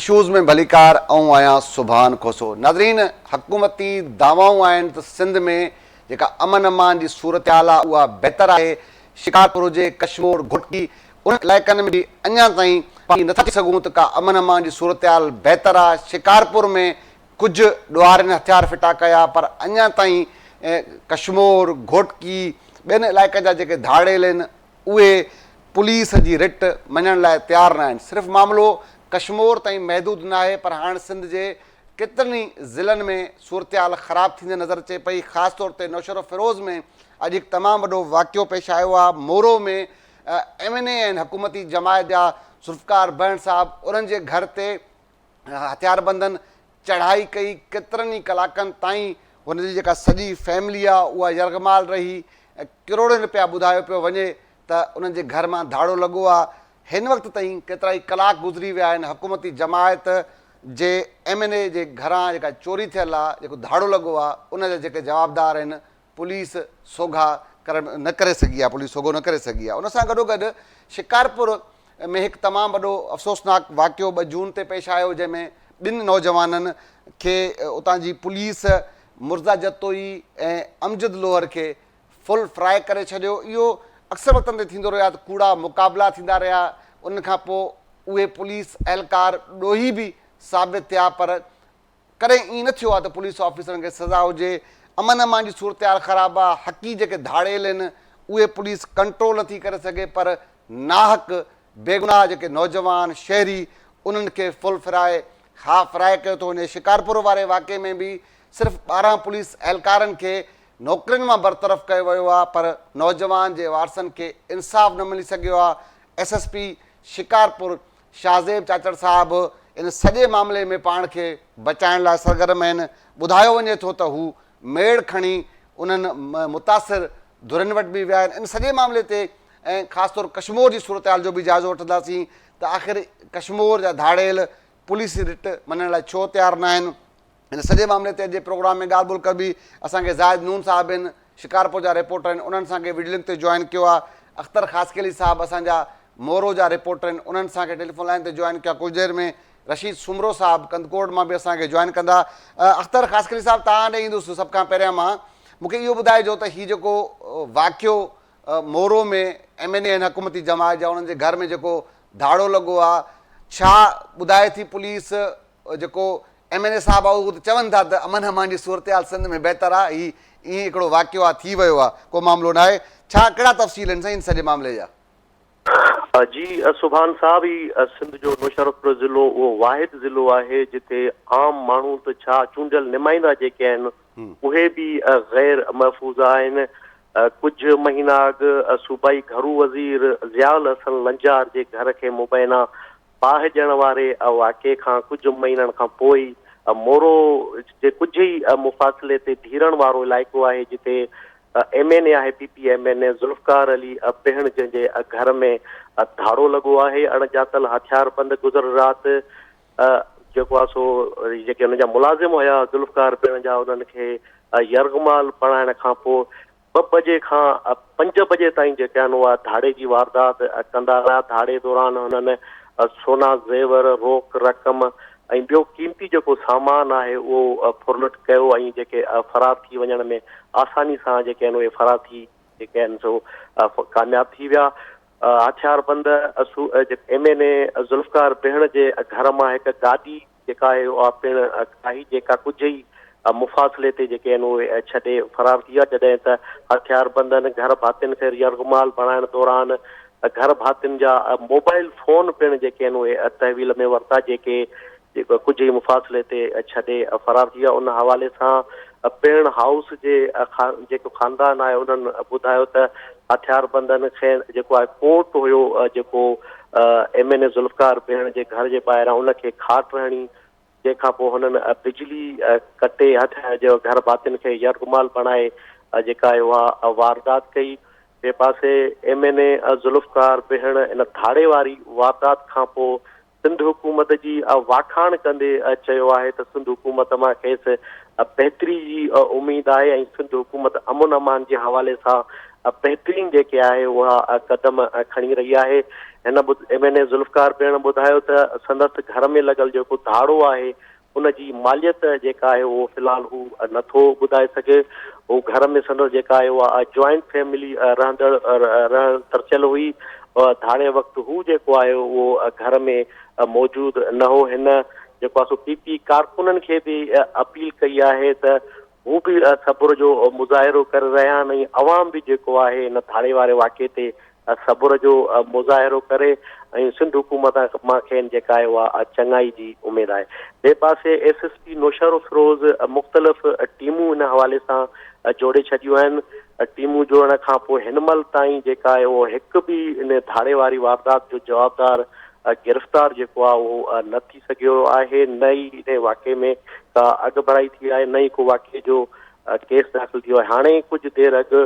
Issues में भलीकार ऐं आहियां सुभान खोसो। नाज़रीन, हुकूमती दावाऊं आहिनि त सिंध में जेका अमन अमान जी सूरत हाल आहे उहा बहितर आहे। शिकारपुर हुजे, कश्मीर, घुटकी, उन इलाइक़नि में बि अञा ताईं पाणी नथा थी सघूं त का अमन अमान जी सूरत हाल बहितर आहे। शिकारपुर में कुझु ॾुआरनि हथियार फिटा कया, पर अञा ताईं कश्मीर, घोटकी, ॿियनि इलाइक़नि जा जेके धाड़ेल आहिनि उहे पुलिस जी रिट मञण लाइ तयारु न आहिनि। सिर्फ़ु मामिलो कश्मीर ताईं महदूद न आहे, पर हाणे सिंध जे केतिरनि ई ज़िलनि में सूरत हाल ख़राबु थींदे नज़र अचे पई। ख़ासि तौर ते नौशरो फिरोज़ में अॼु हिकु तमामु वॾो वाक़ियो पेश आयो आहे। मोरो में MNA आहिनि हुकूमती जमायत जा ज़ुल्फ़िकार बहण साहिबु, उन्हनि जे घर ते हथियारबंदनि चढ़ाई कई। केतिरनि ई कलाकनि ताईं हुनजी जेका सॼी फैमिली आहे उहा यरगमाल रही। करोड़नि रुपया ॿुधायो पियो वञे त उन्हनि जे घर मां धाड़ो लॻो आहे। हिन वक़्तु ताईं केतिरा ई कलाक गुज़री विया आहिनि। हुकूमती जमायत जे MNA जे घरां जेका चोरी थियल आहे, जेको धाड़ो लॻो आहे, उन जा जेके जवाबदार आहिनि पुलिस सोघा न करे सघी आहे, पुलिस सोघो न करे सघी आहे। उन सां गॾोगॾु शिकारपुर में हिकु तमामु वॾो अफ़सोसनाक वाक़ियो 2 जून ते पेश आयो, जंहिंमें 2 नौजवाननि खे उतां जी पुलिस मुर्ज़ा जतोई ऐं अमजद लोहर खे फुल फ्राए करे छॾियो। इहो अक्सर वक़्तनि ते थींदो रहिया त कूड़ा मुक़ाबला थींदा रहिया। उन खां पोइ उहे पुलिस अहलकार ॾोही बि साबित थिया, पर कॾहिं ईअं न थियो आहे त पुलिस ऑफिसरनि खे सज़ा हुजे। अमन अमान जी सूरत हाल ख़राबु आहे। हक़ी जेके धाड़ेल आहिनि उहे पुलिस कंट्रोल नथी करे सघे, पर नाहक बेगुनाह जेके नौजवान शहरी उन्हनि खे फुल फ्राए फ्राए कयो थो वञे। शिकारपुर वारे वाक़े में बि सिर्फ़ु 12 पुलिस अहलकारनि खे नौकरियुनि मां बरतरफ़ कयो वियो आहे, पर नौजवान जे वारसनि खे इंसाफ़ न मिली सघियो आहे। SSP शिकारपुर शाहज़ेब चाचड़ साहिबु इन सॼे मामले में पाण खे बचाइण लाइ सरगर्म आहिनि। ॿुधायो वञे थो त हू मेड़ खणी उन्हनि मुतासिर धुरनि वटि बि विया आहिनि। इन सॼे मामले ते ऐं ख़ासि तौरु कश्मीर जी सूरत हाल जो बि जाइज़ो वठंदासीं त आख़िर कश्मीर जा धाड़ेल पुलिस रिट मञण लाइ छो तयारु न आहिनि। हिन सॼे मामले ते अॼु प्रोग्राम में ॻाल्हि ॿोल कबी। असांखे ज़ाहिद नून साहिबु आहिनि, शिकारपुर जा रिपोर्टर आहिनि, उन्हनि असांखे वीडियो लिंक ते जॉइन कयो आहे। अख़्तर ख़ासकेली साहिबु असांजा मोरो जा रिपोर्टर आहिनि, उन्हनि असांखे टेलीफोन लाइन ते जॉइन कयो आहे। कुझु देरि में रशीद सुमरो साहिबु कंदकोट मां बि असांखे जॉइन कंदा। अख़्तर ख़ासकेली साहिबु, तव्हां ॾे ईंदुसि सभ खां पहिरियां मां मूंखे इहो ॿुधाइजो त हीउ जेको वाक़ियो मोरो में MNA आहिनि हुकूमती जमायत जा, उन्हनि जे घर में जेको धाड़ो लॻो आहे, छा ॿुधाए थी पुलिस? जेको MNA साहिबु आहे उहो त चवनि था त अमन अमान जी सूरत हाल सिंध में बहितर आहे, हीउ ईअं हिकिड़ो वाक़ियो आहे, थी वियो आहे, को मामिलो न आहे। छा कहिड़ा तफ़सील आहिनि साईं इन सॼे मामले जा? जी सुभान साहब, ही सिंध जो नौशहरो ज़िलो उहो वाहिद ज़िलो आहे जिते आम माण्हू त छा चूंडियल नुमाइंदा जेके आहिनि उहे बि गैर महफ़ूज़ आहिनि। कुझु महीना अॻु सूबाई घरू वज़ीर ज़ियाउल हसन लंजार जे घर खे मुबैना बाहि ॾियण वारे वाक़े खां कुझु महीननि खां पोइ मोरो जे कुझु ई मुफ़ासिले ते धीरण वारो इलाइक़ो आहे जिते MNA आहे PPMNA ज़ुल्फ़िकार अली बेहण जंहिंजे घर में धाड़ो लॻो आहे। अणॼातल हथियारबंद गुज़र राति जेको आहे सो जेके हुन जा मुलाज़िम हुया ज़ुल्फ़िकार बेहण जा, उन्हनि खे यरगमाल बणाइण खां पोइ 2 बजे खां 5 बजे ताईं जेके आहिनि उहा धाड़े जी वारदात कंदा रहिया। धाड़े दौरान हुननि सोना ज़ेवर, रोक रक़म ऐं ॿियो क़ीमती जेको सामान आहे उहो फुरलुट कयो ऐं जेके फ़रार थी वञण में आसानी सां जेके आहिनि उहे फ़रार थी जेके आहिनि सो कामयाबु थी विया। हथियारबंद MNA ज़ुल्फ़िकार बेहण जे घर मां हिकु गाॾी जेका आहे उहा पिणु आई, जेका कुझु ई मुफ़ासिले ते जेके आहिनि उहे छॾे फ़रार थी विया। जॾहिं त हथियारबंदनि घर भातियुनि खे यरगमाल बणाइण दौरान घर भातियुनि जा मोबाइल फ़ोन पिणु जेके आहिनि उहे तहवील में वरिता, जेके कुझु ई मुफ़ासिले ते छॾे फ़रार थी विया। उन हवाले सां पिण हाउस जे जेको ख़ानदान आहे उन्हनि ॿुधायो त हथियारबंदनि खे जेको आहे कोर्ट हुयो जेको MNA ज़ुल्फ़िकार बेहण जे घर जे ॿाहिरां उनखे खाट हणी, जंहिंखां पोइ हुननि बिजली कटे जो घर भातियुनि खे यरगमाल बणाए जेका आहे उहा वारदात कई। ॿिए पासे MNA ज़ुल्फ़िकार बेहण इन धाड़े वारी वारदात खां पोइ सिंध हुकूमत जी वाखाण कंदे चयो आहे त सिंध हुकूमत मां खेसि बहितरी जी उमेदु आहे ऐं सिंध हुकूमत अमन अमान जे हवाले सां बहितरीन जेके आहे उहा क़दम खणी रही आहे। हिन MNA ज़ुल्फ़कार पिण ॿुधायो त संदसि घर में लॻल जेको धाड़ो आहे उनजी मालियत जेका आहे उहो फ़िलहाल हू नथो ॿुधाए सघे। हू घर में संदसि जेका आहे उहा जॉइंट फैमिली रहण तरचियल हुई। धाड़े वक़्तु हू जेको आहे उहो घर में मौजूदु न हो। हिन जेको आहे सो PP कारकुननि खे बि अपील कई आहे त हू बि सबुर जो मुज़ाहिरो करे रहिया आहिनि ऐं अवाम बि जेको आहे हिन धाड़े वारे वाक़े ते सबुर जो मुज़ाहिरो करे ऐं सिंध हुकूमत मां खेनि जेका आहे उहा चङाई जी उमेदु आहे। ॿिए पासे SSP नौशर फिरोज़ मुख़्तलिफ़ टीमूं हिन हवाले सां जोड़े छॾियूं आहिनि। टीमूं जोड़ण खां पोइ हिन महिल ताईं जेका आहे उहो हिकु बि इन धाड़े वारी वारदात जो जवाबदार गिरफ़्तार जेको आहे उहो न थी सघियो आहे। न ई इन वाक़े में का अॻु बढ़ाई थी आहे, न ई को वाक़े जो केस दाख़िल थियो आहे। हाणे कुझु देरि अॻु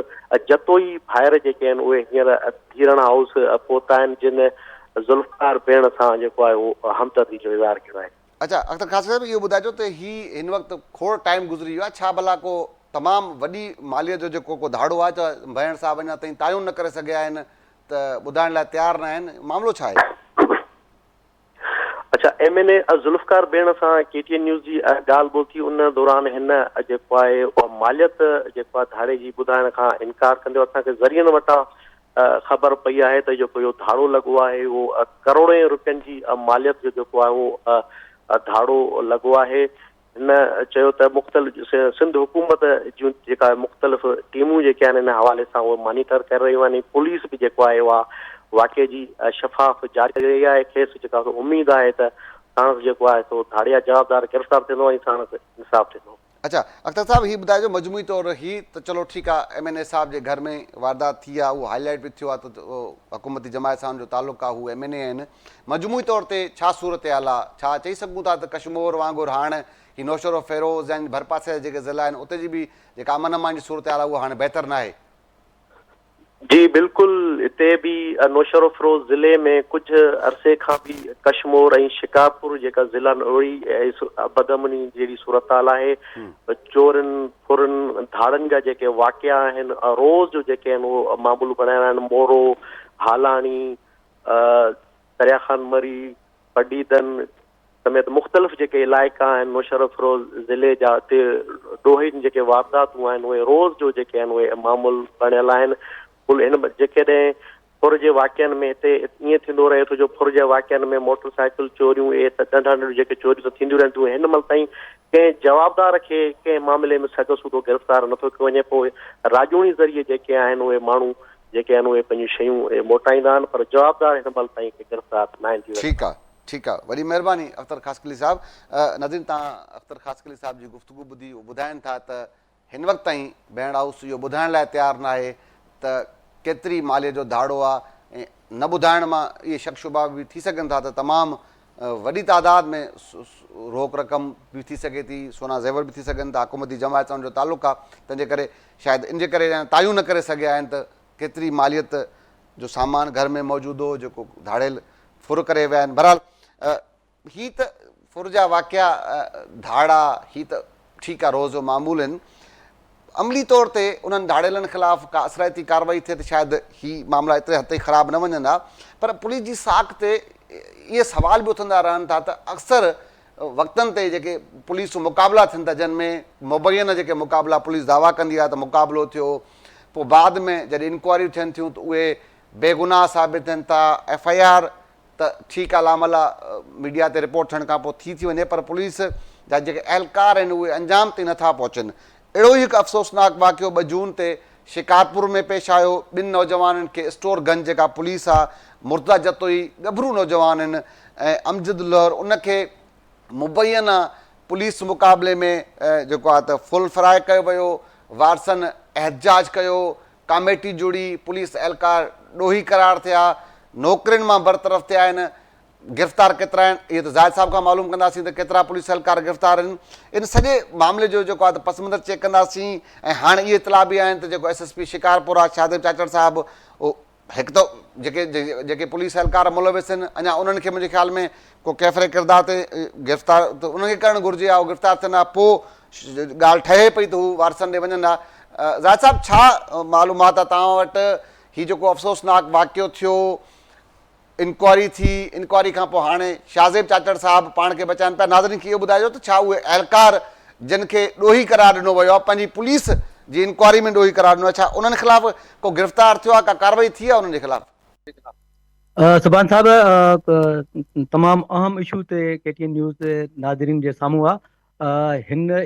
जतोई भाइर जेके आहिनि उहे हींअर धीरण हाउस पहुता आहिनि जिन ज़ुल्फ़कार भेण सां जेको आहे उहो हमदर्दी जो इज़हार कयो आहे। अच्छा अख़्तर ख़ास साहिब इहो ॿुधाइजो त हीउ हिन वक़्तु खोड़ टाइम गुज़री वियो आहे, छा भला को तमामु वॾी मालियत जो जेको को धाड़ो आहे त भेण साहब अञा ताईं तायूं न करे सघिया आहिनि त ॿुधाइण लाइ तयारु न आहिनि, मामिलो छा आहे? अच्छा MNA ज़ुल्फ़कार भेण सां KTN न्यूज़ जी ॻाल्हि ॿोल थी उन दौरान हिन जेको आहे उहा मालियत जेको आहे धाड़े जी ॿुधाइण खां इनकार कंदे असांखे ज़रियनि वटां ख़बर पई आहे त जेको इहो धाड़ो लॻो आहे उहो करोड़े रुपयनि जी मालियत जो जेको आहे उहो धाड़ो लॻो आहे। हिन चयो त मुख़्तलिफ़ सिंध हुकूमत जूं जेका मुख़्तलिफ़ टीमूं जेके आहिनि हिन हवाले सां उहे मॉनिटर करे रहियूं आहिनि। पुलिस बि जेको आहे उहा वाक़े जी शफ़ाफ़ जांच करे रही आहे। खेसि जेका उमेदु आहे त साणस जेको आहे सो धाड़िया जवाबदार गिरफ़्तार थींदो ऐं साणस इंसाफ़ थींदो। अच्छा अख़्तर साहब हीउ ॿुधाइजो मजमूई तौरु हीउ त चलो ठीकु आहे MNA साहब जे घर में वारदात थी आहे उहो हाईलाइट बि थियो आहे त हुकूमती जमायत सां जो तालुक़ु आहे हू MNA आहिनि। मजमूई तौर ते छा सूरत हाल आहे, छा चई सघूं था त कश्मीर वांगुरु हाणे ही नौशर फिरोज़ ऐं भरपासे जा जेके ज़िला आहिनि उते जी बि जेका अमन अमान जी सूरत हाल आहे उहा हाणे बहितर न आहे? जी बिल्कुलु, हिते बि नौशर फिरोज़ ज़िले में कुझु अरसे खां बि कश्मीर ऐं शिकारपुर जेका ज़िला हुई बदअमनी जहिड़ी सूरत हाल आहे। चोरनि फुरनि धाड़नि जा जेके वाक़िया आहिनि रोज़ जो जेके आहिनि उहो मामूल बणाया आहिनि। मोरो, हालाणी, दरियाखान मरी, पडीदन समेत मुख़्तलिफ़ जेके इलाइक़ा आहिनि नौशर फिरोज़ ज़िले जा हिते ॾोहिनि जेके वारदातूं आहिनि उहे रोज़ जो जेके आहिनि उहे मामूल बणियल आहिनि। कुल हिन जेकॾहिं फुर जे वाक़ियनि में हिते ईअं थींदो रहे थो जो फुर जे वाक़ियनि में मोटरसाइकिल चोरियूं इहे त नंढा नंढियूं जेके चोरियूं त थींदियूं रहंदियूं हिन महिल ताईं कंहिं जवाबदार खे कंहिं मामले में सॻो सूदो गिरफ़्तार नथो कयो वञे। पोइ राजूणी ज़रिए जेके आहिनि उहे माण्हू जेके आहिनि उहे पंहिंजियूं शयूं मोटाईंदा आहिनि पर जवाबदार हिन महिल ताईं के गिरफ़्तार न आहिनि। ठीकु आहे ठीकु आहे, वॾी महिरबानी अख़्तर ख़ासकली साहब। नज़ीर तव्हां अख़्तर ख़ासकली साहब जी गुफ़्तगू ॿुधी ॿुधाइनि था त हिन वक़्तु ताईं भेण हाउस इहो ॿुधाइण लाइ तयारु न आहे त केतिरी मालियत जो धाड़ो आहे ऐं न ॿुधाइण मां इहे शक शुबा बि थी सघनि था त तमामु वॾी तादाद में रोक रक़म बि थी सघे थी, सोना ज़ेवर बि थी सघनि था। हुकूमती जमायत सां जो तालुक़ु आहे तंहिंजे करे शायदि इन जे करे तायूं न करे सघिया आहिनि त केतिरी मालियत जो सामान घर में मौजूदु हो जेको धाड़ियल फुर करे विया आहिनि। बहरहाल हीअ त फुर जा वाक़िया धाड़ा हीअ त ठीकु आहे रोज़ जो मामूल आहिनि। अमली तौर ते उन्हनि धाड़ियलनि ख़िलाफ़ का असराइती कार्रवाई थिए त शायदि हीअ मामला एतिरे हद ताईं ख़राबु न वञंदा, पर पुलिस जी साख ते इहे सवाल बि उथंदा रहनि था त अक्सर वक़्तनि ते जेके पुलिस मुक़ाबला थियनि था जिन में मुबैन जेके मुक़ाबला पुलिस दावा कंदी आहे त मुक़ाबिलो थियो, पोइ बाद में जॾहिं इंक्वायरियूं थियनि थियूं त उहे बेगुनाह साबित थियनि था। FIR त ठीकु आहे लामला मीडिया ते रिपोर्ट थियण खां पोइ थी वञे पर पुलिस जा जेके एहलकार आहिनि उहे अंजाम ताईं नथा पहुचनि। अहिड़ो ई हिकु अफ़सोसनाक वाक़ियो 2 जून ते शिकारपुर में पेश आयो। 2 नौजवाननि खे स्टोर गंज जेका पुलिस आहे मुर्तज़ा जतोई गभरू नौजवान आहिनि ऐं अमजद लहर उनखे मुबैना पुलिस मुक़ाबले में जेको आहे त फुल फ्राए कयो वियो, वारसन एहतजाज कयो, कमेटी जुड़ी, पुलिस एहलकार ॾोही करार थिया, नौकरियुनि मां बरतरफ़ थिया आहिनि। गिरफ़्तार केतिरा आहिनि इहे त ज़ाहिद साहब खां मालूम कंदासीं त केतिरा पुलिस एहलकार गिरफ़्तार आहिनि। इन सॼे मामले जो जेको आहे त पस मंज़र चेक कंदासीं ऐं हाणे इहे इतला बि आहिनि त जेको SSP शिकारपुर आहे शादिब चाचड़ साहिबु उहो हिकु त जेके पुलिस एहलकार मुलविस आहिनि अञा उन्हनि खे मुंहिंजे ख़्याल में को कैफ़रे किरदार ते गिरफ़्तार त उनखे करणु घुरिजे आहे, उहो गिरफ़्तार थियनि हा पोइ ॻाल्हि ठहे पई त हू वारसनि ॾे वञनि हा। ज़ाहिद साहब, छा मालूमात आहे तव्हां वटि? हीउ जेको अफ़सोसनाक वाक़ियो थियो, इंक्वायरी थी, इंक्वायरी खां पोइ हाणे शाहज़ेब चाचड़ साहब पाण खे बचाइनि पिया, नाज़रीन खे इहो ॿुधाइजो त छा उहे अहलकार जिन खे ॾोही करार ॾिनो वियो आहे, पंहिंजी पुलिस जी इंक्वायरी में ॾोही करार ॾिनो आहे, छा उन्हनि ख़िलाफ़ु को गिरफ़्तार थियो आहे, का कार्रवाई थी आहे उन्हनि जे ख़िलाफ़ु? सुभान साहब, तमामु अहम इशू ते KTN न्यूज़ नाज़रीन जे साम्हूं आहे।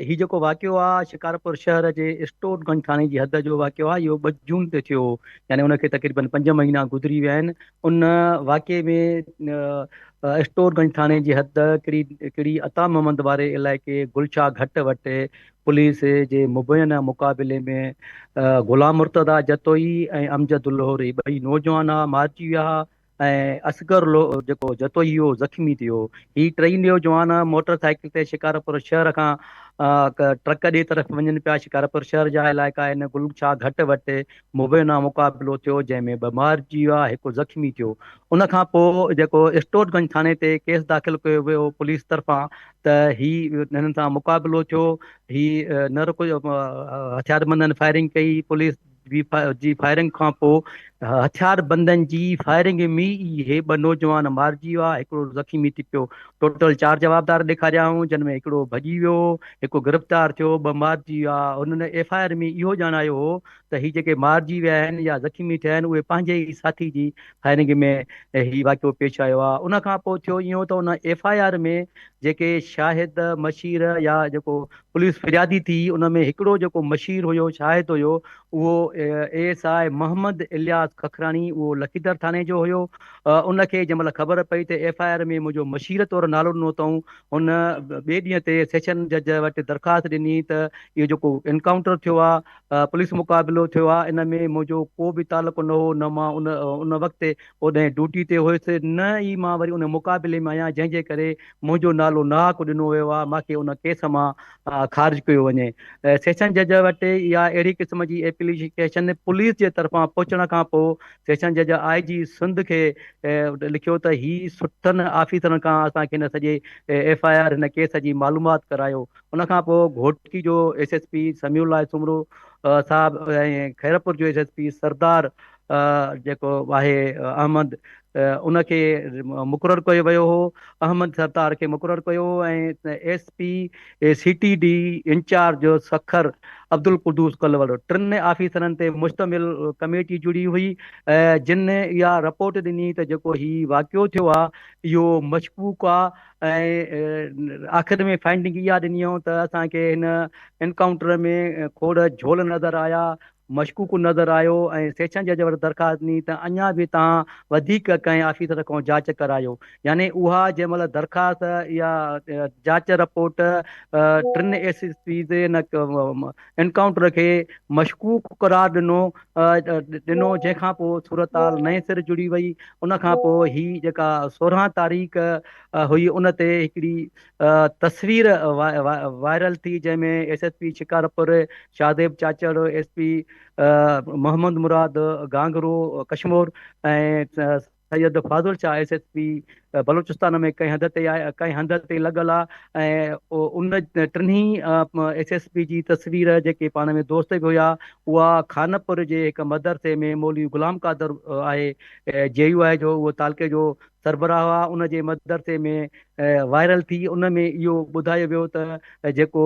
ही जेको वाक़ियो आहे शिकारपुर शहर जे स्टोरगंज थाणे जी हद जो वाक़ियो आहे। इहो 2 जून ते थियो, यानी उनखे तक़रीबन 5 महीना गुज़री विया आहिनि। उन वाक़िए में स्टोरगंज थाणे जी हद कहिड़ी अता मोहम्मद वारे इलाइक़े गुलशाह घट वटि पुलिस जे मुबैना मुक़ाबिले में ग़ुलाम मुर्तज़ा जतोई ऐं अमजद लोहरी 2 नौजवान मारिजी विया ऐं असगर जेको जतोई हो ज़ख़्मी थियो। ही 3 नौजवान मोटरसाइकिल ते शिकारपुर शहर खां ट्रक ॾे तरफ़ वञनि पिया। शिकारपुर शहर जा इलाइक़ा आहिनि। गुलशाह घट वटि मुबैना मुक़ाबिलो थियो, जंहिंमें 2 मारिजी विया, 1 ज़ख़्मी थियो। उन खां पोइ जेको स्टोरगंज थाणे ते केस दाख़िल कयो वियो पुलिस तरफ़ां त हिननि सां मुक़ाबिलो थियो। ही न रुको हथियारबंदनि फायरिंग कई। पुलिस जी फायरिंग खां पोइ हथियारबंदनि जी फायरिंग में इहे 2 नौजवान मारिजी विया, 1 ज़ख़्मी थी पियो। टोटल 4 जवाबदार ॾेखारिया हुआ, जिन में 1 भॼी वियो, 1 गिरफ़्तार थियो, 2 मारिजी विया। हुननि FIR में इहो ॼाणायो हो त ही जेके मारिजी विया आहिनि या ज़ख़्मी थिया आहिनि, उहे पंहिंजे ई साथी जी फायरिंग में ही वाक़ियो पेश आयो आहे। उन खां पोइ थियो इहो त उन FIR में जेके शाहिद मशीर या जेको पुलिस फिरियादी थी, उन में हिकिड़ो जेको मशीर हुयो, शाहिद हुयो, उहो ASI मोहम्मद इलियास खखराणी, उहो लखीदर थाणे जो हुयो। उनखे जंहिं महिल ख़बर पई त FIR में मुंहिंजो मशीर तौरु नालो ॾिनो अथऊं, हुन ॿिए ॾींहं ते सेशन जज वटि दरख़्वास्त ॾिनी त इहो जेको एनकाउंटर थियो आहे, पुलिस मुक़ाबिलो थियो आहे, इन में मुंहिंजो को बि तालुक़ु न हो, न मां उन वक़्तु ओॾे ड्यूटी ते हुयुसि, न ई मां वरी उन मुक़ाबिले में आहियां, जंहिंजे करे मुंहिंजो नालो नाहक ॾिनो वियो आहे। मूंखे उन केस मां ख़ारिज कयो वञे। सेशन जज वटि इहा अहिड़ी क़िस्म जी एप्लीकेशन पुलिस जे तरफ़ां पहुचण खां पोइ सेशन जज IG सिंध खे लिखियो त ही सुठनि ऑफिसरनि खां असांखे हिन सॼे FIR हिन केस जी मालूमात करायो। उन खां पोइ घोटकी जो SSP समीउल्लाह सुमरो साहब ऐं खैरपुर जो SSP सरदार जेको आहे अहमद, उनखे मुक़ररु कयो वियो हो। अहमद सरदार खे मुक़ररु कयो ऐं SP CTD incharge Sukkur Abdul Quddus Kalwal 3 ऑफिसरनि ते मुश्तमिल कमेटी जुड़ी हुई, जिन इहा रिपोर्ट ॾिनी त जेको ही वाक़ियो थियो आहे इहो मशकूक आहे। ऐं आख़िर में फाइंडिंग इहा ॾिनी त असांखे हिन एनकाउंटर में खोड़ झोल नज़र आया, मशकूक नज़र आयो, ऐं सेशन जज वटि दरख़्वास्त ॾिनी त अञा बि तव्हां वधीक कंहिं ऑफिसर खां जांच करायो। यानी उहा जंहिं महिल दरख़्वास्त या जांच रिपोर्ट 3 SSP जे एनकाउंटर खे मशकूक करार ॾिनो, जंहिंखां पोइ सूरत हाल नए सिर जुड़ी वई। उन खां पोइ ही जेका 16 तारीख़ हुई, उन ते हिकिड़ी तस्वीर वायरल थी, जंहिंमें SSP शिकारपुर शाहदेव चाचड़, SP मोहम्मद मुराद गांगरो कश्मीर ऐं सैयद फाज़ुल शाह SSP बलूचिस्तान में कंहिं हंध ते लॻल आहे। ऐं उन 3 SSP जी तस्वीर जेके पाण में दोस्त बि हुया, उहा खानपुर जे हिकु मदरसे में मौलवी गुलाम क़ादर आहे JUI जो, उहो तालके जो सरबराह हुआ, उन जे मदरसे में वायरल थी। उन में इहो ॿुधायो वियो त जेको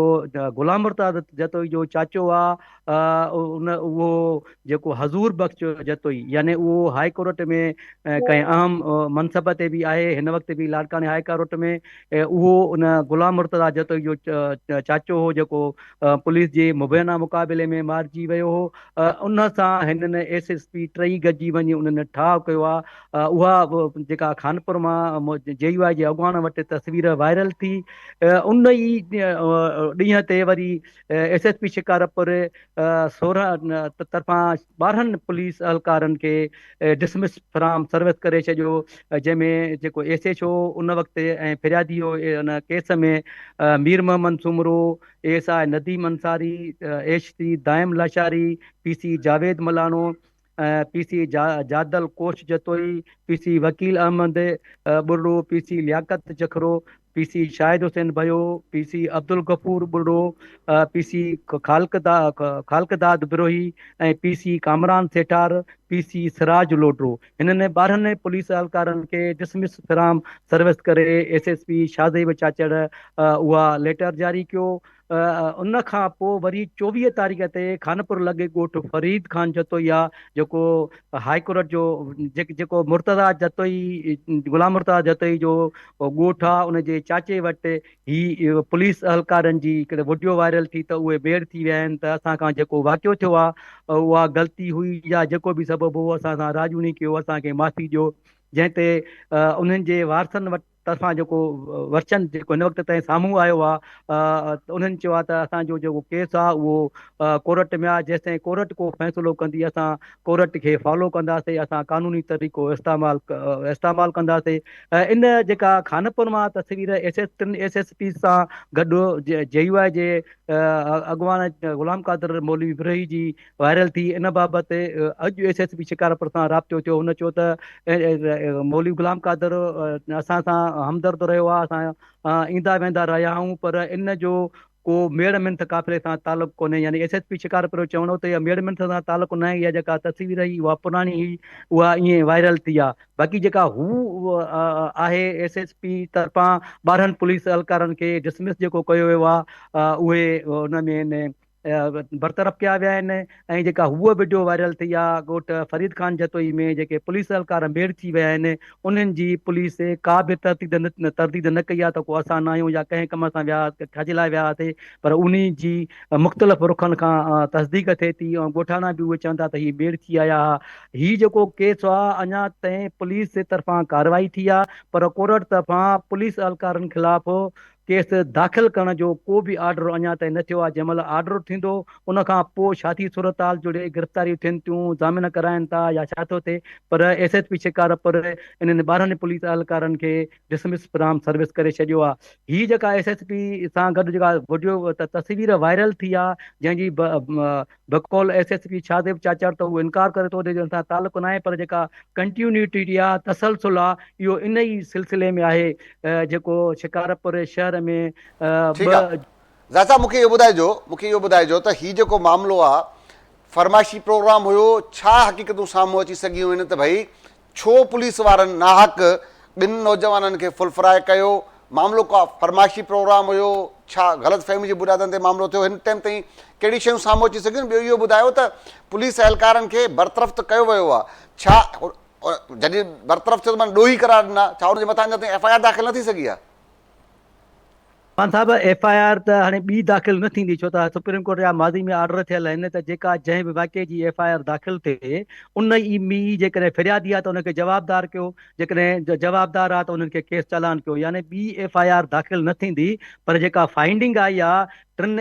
ग़ुलाम मुर्तज़ा जतोई जो चाचो आहे, उहो जेको हज़ूर बख़्श जतोई, यानी उहो हाई कोर्ट में कंहिं अहम मनसब ते बि आहे, हिन वक़्तु बि लाड़काने हाई कोर्ट में। उहो उन ग़ुलाम मुर्तज़ा जतोई जो चाचो हो, जेको पुलिस जे मुबैना मुक़ाबिले में मारिजी वियो हो। उन सां हिननि SSP 3 गॾिजी वञी उन्हनि ठाह कयो आहे। उहा जेका खानपुर मां JUI जे अॻुवान वटि तस्वीर वायरल थी। उन ई ॾींहं ते वरी SSP शिकारपुर 16 तरफ़ां 12 पुलिस एहलकारनि खे डिसमिस फ्राम सर्विस करे छॾियो, जंहिंमें जेको SHO उन वक़्तु ऐं फिरियादी हो उन केस में Mir Mohammad Soomro, ASI Nadeem Ansari, HC दाइम Lashari, PC Javed मलानो, PC जादल कोश जतोई, PC वकील अहमद बुर्रो, PC लियाकत जखरो, PC शाहिद हुसैन भयो, PC अब्दुल गफूर बुढ़ो, PC खालकदाद बिरोही ऐं PC कामरान सेठार, PC सिराज लोडरो, हिननि 12 पुलिस एहलकारनि खे डिसमिस फिराम सर्विस करे SSP शाहज़ेब चाचड़ उहा लेटर जारी कयो। उन खां पोइ वरी 24 तारीख़ ते खानपुर लॻे ॻोठ फरीद ख़ान जतोई आहे, जेको हाई कोर्ट जो जेको मुर्तज़ा जतोई, गुलाम मुर्तज़ा जतोई जो ॻोठ आहे, उनजे चाचे वटि ही पुलिस एहलकारनि जी हिकिड़े वीडियो वायरल थी त उहे बेड़ थी विया आहिनि त असां खां जेको वाक़ियो थियो आहे उहा ग़लती हुई या जेको बि सबबु हो असां सां राजूनी कयो, असांखे माफ़ी ॾियो। जंहिं ते उन्हनि जे वारसनि वटि तरफ़ां जेको वर्चन जेको हिन वक़्त ताईं साम्हूं आयो आहे, उन्हनि चयो आहे त असांजो जेको केस आहे उहो कोर्ट में आहे, जेसिताईं कोर्ट को फ़ैसिलो कंदी असां कोर्ट खे फॉलो कंदासीं, असां कानूनी तरीक़ो इस्तेमालु कंदासीं। इन जेका खानपुर मां तस्वीर SSP सां गॾु JUI जे अॻवान ग़ुलाम कादर मौलवी बिरही जी वायरल थी, इन बाबति अॼु SSP शिकारपुर सां राब्तो थियो। हुन चयो त मौलवी ग़ुलाम कादर असां सां हमदर्द रहियो आहे, असां ईंदा वेंदा रहिया आहियूं, पर इन जो को मेड़ मिंथ काफ़िले सां तालुक़ु कोन्हे। यानी SSP शिकारपुर जो चवणो त इहा मेड़ मिंथ सां तालुक़ु न आहे, इहा जेका तस्वीर हुई उहा पुराणी हुई, उहा ईअं वायरल थी आहे। बाक़ी जेका हू आहे SSP तरफ़ां 12 पुलिस एहलकारनि खे डिसमिस जेको कयो वियो आहे, उहे उन में बरतरफ़ कया विया आहिनि। ऐं जेका हूअ वीडियो वायरल थी आहे ॻोठ फरीद ख़ान जतोई में, जेके पुलिस एहलकार बेड़ थी विया आहिनि, उन्हनि जी पुलिस का बि तरदीद न कई आहे त को असां न आहियूं या कंहिं कम सां विया छाजे लाइ विया हुआसीं, पर उन जी मुख़्तलिफ़ रुखनि खां तस्दीक थिए थी ऐं ॻोठाणा बि उहे चवनि था त हीअ बेड़ थी आया हुआ। हीउ जेको केस आहे अञा ताईं पुलिस जे तरफ़ां कार्रवाई थी आहे, पर कोर्ट तरफ़ां पुलिस एहलकारनि ख़िलाफ़ केस दाख़िल करण जो को बि ऑर्डर अञा ताईं न थियो आहे। जंहिं महिल ऑर्डर थींदो उन खां पोइ छा थी सूरत हाल जुड़े गिरफ़्तारियूं थियनि थियूं, ज़ामिन कराइनि था या छा थो थिए, पर SSP शिकारपुर इन्हनि 12 पुलिस एहलकारनि खे डिसमिस फ्राम सर्विस करे छॾियो आहे। हीअ जेका SSP सां गॾु जेका वीडियो तस्वीर वायरल थी आहे, जंहिंजी बकौल SSP शाहज़ेब चाचड़ त उहो इनकार करे थो ॾे, सां तालुक़ु न आहे, पर जेका कंटिन्यूटी आहे, तसलसल आहे, इहो इन ई सिलसिले में आहे जेको शिकारपुर शहर में ठीकु आहे ज़ाचा, मूंखे इहो ॿुधाइजो त हीउ जेको मामिलो आहे फरमाइशी प्रोग्राम हुयो, छा हक़ीक़तूं साम्हूं अची सघियूं आहिनि त भई छो पुलिस वारनि नाहक 2 नौजवाननि खे फुलफराए कयो? मामिलो का फरमाइशी प्रोग्राम हुयो, छा ग़लति फहमी जी बुनियादनि ते मामिलो थियो? हिन टाइम ताईं कहिड़ी शयूं साम्हूं अची सघियूं? ॿियो इहो ॿुधायो त पुलिस एहलकारनि खे बरतरफ़ त कयो वियो आहे, छा जॾहिं बरतरफ़ थियो त माना ॾोही करार ॾिना, छा हुनजे मथां अञा ताईं FIR दाख़िल न थी सघी आहे? मान साहब FIR त हाणे ॿी दाख़िल न थींदी, छो त सुप्रीम कोर्ट जा माज़ी में ऑर्डर थियल आहिनि त जेका जंहिं बि वाक़े जी FIR दाख़िल थिए उन ई में जेकॾहिं फिरियादी आहे त उनखे जवाबदार कयो, जेकॾहिं जवाबदार आहे त उन्हनि खे केस चालान कयो, यानी ॿी FIR दाख़िल न थींदी। पर जेका फाइंडिंग आई आहे 3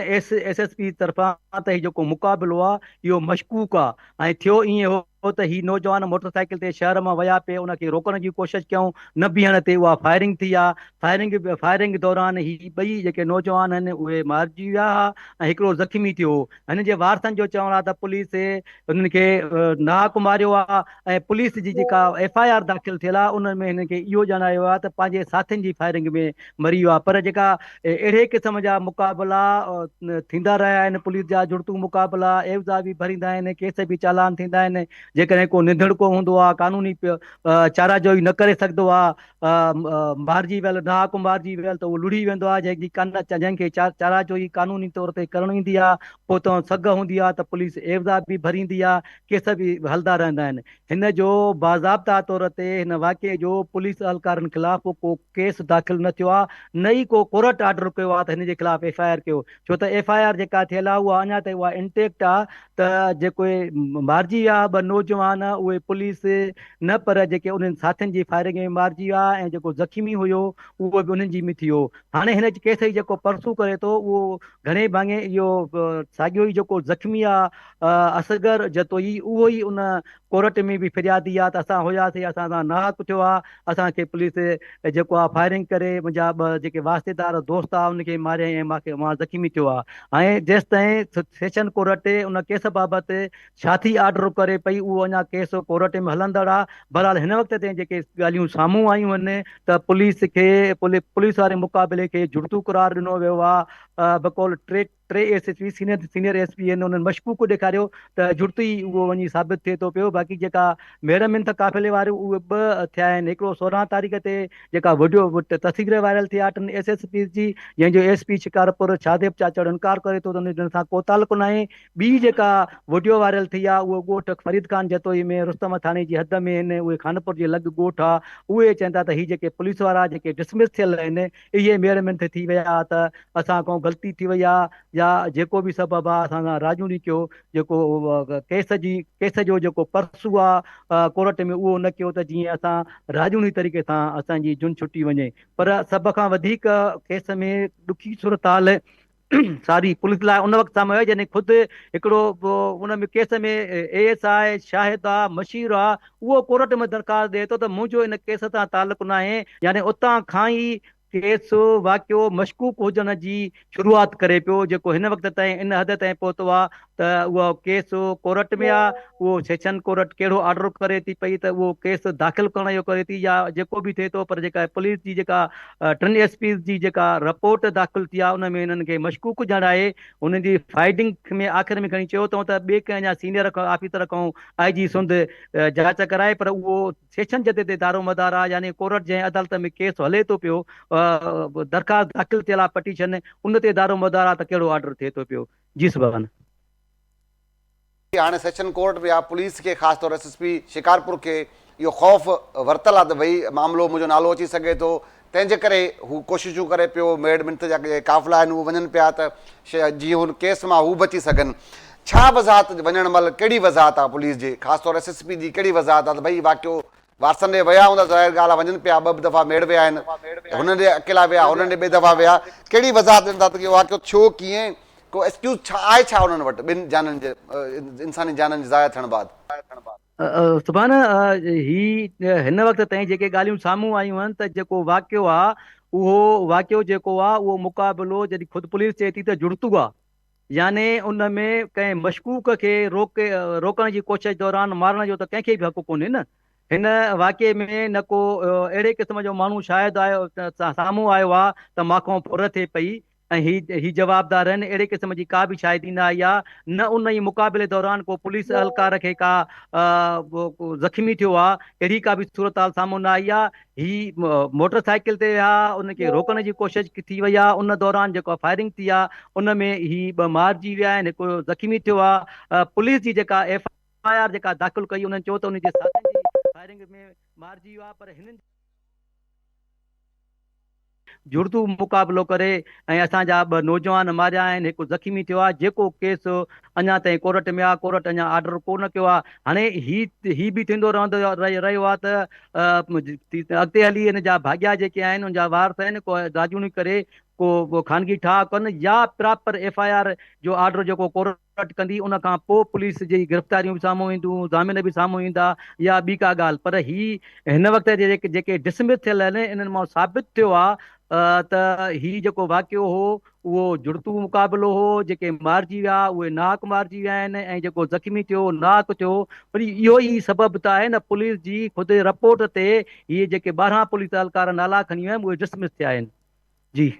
SSP तरफ़ां त हीउ जेको मुक़ाबिलो आहे इहो मशकूक आहे। ऐं थियो ईअं हो त ही नौजवान मोटरसाइकिल ते शहर मां विया पिए, उनखे रोकण जी कोशिशि कयूं, न बीहण ते उहा फायरिंग थी आहे। फायरिंग दौरान ही ॿई जेके नौजवान आहिनि उहे मारिजी विया हुआ ऐं हिकिड़ो ज़ख़्मी थियो। हिन जे वारसनि जो चवणु आहे त पुलिस हुननि खे नाहक मारियो आहे ऐं पुलिस जी जेका FIR दाख़िल थियल आहे उन में हिन खे इहो ॼाणायो आहे त पंहिंजे साथियुनि जी फायरिंग में मरी वियो आहे। पर जेका अहिड़े क़िस्म जा मुक़ाबला थींदा रहिया आहिनि, पुलिस जा जुड़तू मुक़ाबला, एवज़ा बि भरींदा आहिनि, केस बि चालान थींदा आहिनि। जेकॾहिं को निंधड़को हूंदो आहे, कानूनी चाराजोई न करे सघंदो आहे, मारिजी वियल नाहक मारिजी वियल त उहो लुड़ी वेंदो आहे। जंहिंखे चाराजोई कानूनी तौर ते करणु ईंदी आहे, पोइ त सघ हूंदी आहे त पुलिस एवज़ा बि भरींदी आहे, केस बि हलंदा रहंदा आहिनि। हिन जो बाज़ाब्ता तौर ते हिन वाक़े जो पुलिस एहलकारनि ख़िलाफ़ को केस दाख़िल न थियो आहे, न ई को कोर्ट ऑर्डर कयो आहे त हिन जे ख़िलाफ़ FIR कयो, छो त FIR जेका थियल आहे उहा अञा ताईं उहा इंटेक्ट आहे त जेके मारिजी विया 2 नौजवान उहे पुलिस न, पर जेके उन्हनि साथियुनि जी फायरिंग में मारिजी विया ऐं जेको ज़ख़्मी हुयो उहो बि उन्हनि जी में थियो। हाणे हिन केस जी जेको परसू करे थो उहो घणे भाङे इहो साॻियो ई जेको ज़ख़्मी आहे असगर जतोई, उहो ई उन कोर्ट में बि फिरियादी आहे त असां हुयासीं, असां सां नाहक थियो आहे, असांखे पुलिस जेको आहे फायरिंग करे मुंहिंजा 2 जेके वास्तेदार दोस्त आहे उनखे मारियईं ऐं मां ज़ख़्मी ज़ख़्मी थियो आहे। ऐं जेसि ताईं सेशन कोर्ट उन केस बाबति छा थी ऑर्डर करे पई उहो अञा केस कोर्ट में हलंदड़ आहे। बहरहाल हिन वक़्त ते जेके ॻाल्हियूं साम्हूं आयूं आहिनि त पुलिस वारे मुक़ाबले खे जुड़तू करार ॾिनो वियो आहे। बकौल टे एसएसपी सीनियर एसपी आहिनि उन्हनि मशकूक ॾेखारियो त जुड़ती उहो वञी साबित थिए थो पियो। बाक़ी जेका मेरमिन त काफ़िले वारे उहे ॿ थिया आहिनि। हिकिड़ो 16 तारीख़ ते जेका वीडियो तस्वीर वायरल थी आहे 8 एसएसपी जी, जंहिंजो एसपी शिकारपुर शादेव चाचड़ इनकार करे थो त हुन सां को ताल्लुक न आहे। ॿी जेका वीडियो वायरल थी आहे उहो ॻोठ फरीद खान जतोई में रुस्तम थाणे जी हद में आहिनि, उहे खानपुर जे लॻ ॻोठ आहे। उहे चवनि था त हीअ जेके पुलिस वारा जेके डिसमिस थियल आहिनि इहे मेरमिन ते थी विया त असां खां ग़लती थी वई आहे या जेको बि सबबु आहे असां सां राजूनी कयो। जेको केस जो जेको परसू आहे कोर्ट में उहो न कयो त जीअं असां राजूनी तरीक़े सां असांजी जुन छुटी वञे। पर सभ खां वधीक केस में ॾुखी सूरत हाल सारी पुलिस लाइ उन वक़्तु साम्हूं आयो जॾहिं ख़ुदि हिकिड़ो उन में केस में ASI शाहिद आहे मशीर आहे उहो कोर्ट में दरख़्वास्त ॾिए थो त मुंहिंजो इन केस सां ताल्लुक न आहे। यानी उतां खां ई केस वाक़ियो मशकूक हुजण जी शुरूआत करे पियो, जेको हिन वक़्त ताईं इन हद ताईं पहुतो आहे त उहो केस कोर्ट में आहे। उहो सेशन कोर्ट कहिड़ो ऑर्डर करे थी पई त उहो केस दाख़िल करण जो करे थी या जेको बि थिए थो। पर जेका पुलिस जी जेका 3 एसपी जी जेका रिपोर्ट दाख़िल थी आहे उन में हिननि खे मशकूक ॼाण आहे। हुन जी फाइटिंग में आख़िर में खणी चयो अथऊं त ॿिए कंहिं अञा सीनियर ऑफिसर खां IG सुंद जांच कराए, पर उहो सेशन जते ते दारो मदार आहे। यानी कोर्ट जंहिं अदालत में केस हले थो पियो दरख़्वास्त दाख़िल थियल आहे पटिशन उन ते दारो मदार आहे त कहिड़ो ऑर्डर थिए थो पियो। जी सुभाणे हाणे सेशन कोर्ट में आहे पुलिस खे ख़ासि तौर SSP शिकारपुर खे इहो ख़ौफ़ वरितल आहे त भई मामिलो मुंहिंजो नालो अची सघे थो, तंहिंजे करे हू कोशिशूं करे पियो। मेड मिंट जा जेके काफ़िला आहिनि उहे वञनि पिया त जीअं हुन केस मां हू बची सघनि। छा वज़ाहत वञण महिल कहिड़ी वज़ाहत आहे पुलिस जी, ख़ासि तौर SSP जी कहिड़ी वज़ाहत आहे त भई वाक़ियो वारसन ॾे विया हूंदा ज़ाहिर ॻाल्हि आहे वञनि पिया 2 दफ़ा मेड़ विया आहिनि, हुन ॾे अकेला विया हुन ॾे 2 दफ़ा विया, कहिड़ी वज़ाहत ॾींदा त इहो वाक़ियो थियो कीअं, को एक्सक्यूज़ छा आहे छा हुननि वटि 2 जाननि जे इंसानी जाननि जे ज़ाया थियण बाद? सुभाणे हिन वक़्त ताईं जेके ॻाल्हियूं साम्हूं आयूं आहिनि त जेको वाक़ियो आहे उहो वाक़ियो जेको आहे उहो मुक़ाबिलो जॾहिं ख़ुदि पुलिस चए थी त जुड़तू आहे। यानी उन में कंहिं मशकूक खे रोकण जी कोशिश दौरान मारण जो त कंहिंखे बि हक़ु कोन्हे न। हिन वाक़िए में न को अहिड़े क़िस्म जो माण्हू शायदि आयो साम्हूं आयो आहे त मां फुर थिए पई ऐं ही जवाबदार आहिनि, अहिड़े क़िस्म जी का बि शायदि न आई आहे। न उन ई मुक़ाबले दौरान को पुलिस एहलकार खे का ज़ख़्मी थियो आहे, अहिड़ी का बि सूरत हाल साम्हूं न आई आहे। ही मोटरसाइकिल ते विया, उनखे रोकण जी कोशिशि थी वई आहे, उन दौरान जेको फायरिंग थी आहे उन में ही 2 मारिजी विया आहिनि, हिकिड़ो ज़ख़्मी थियो आहे। पुलिस जी जेका FIR जेका दाख़िल कई उन्हनि चयो त उनजे साथियुनि जी फायरिंग में मारिजी वियो आहे। पर हिननि जुड़तू मुक़ाबिलो करे ऐं असांजा 2 नौजवान मारिया आहिनि, हिकु ज़ख़्मी थियो आहे, जेको केस अञा ताईं कोर्ट में आहे। कोर्ट अञा ऑर्डर कोन कयो आहे। हाणे ही बि थींदो रहियो आहे त अॻिते हली हिन जा भाॻिया जेके आहिनि उन जा वारस आहिनि को राजूनी करे को ख़ानगी ठाह कनि या प्रॉपर FIR जो ऑर्डर जेको कोर्ट कंदी उन खां पोइ पुलिस जी गिरफ़्तारियूं बि साम्हूं ईंदियूं, ज़ामिन बि साम्हूं ईंदा या ॿी का ॻाल्हि। पर हिन वक़्त जे जेके डिसमिस थियल आहिनि इन्हनि मां साबित थियो आहे त ही जेको वाक़ियो हो उहो जुड़तू मुक़ाबिलो हो। जेके मारिजी विया उहे नाहक मारिजी विया आहिनि ऐं जेको ज़ख़्मी थियो नाहक थियो। पर इहो ई सबबु त आहे न पुलिस जी ख़ुदि रिपोर्ट ते इहे जेके 12 पुलिस एहलकार नाला खणी विया आहिनि उहे डिसमिस थिया आहिनि। जी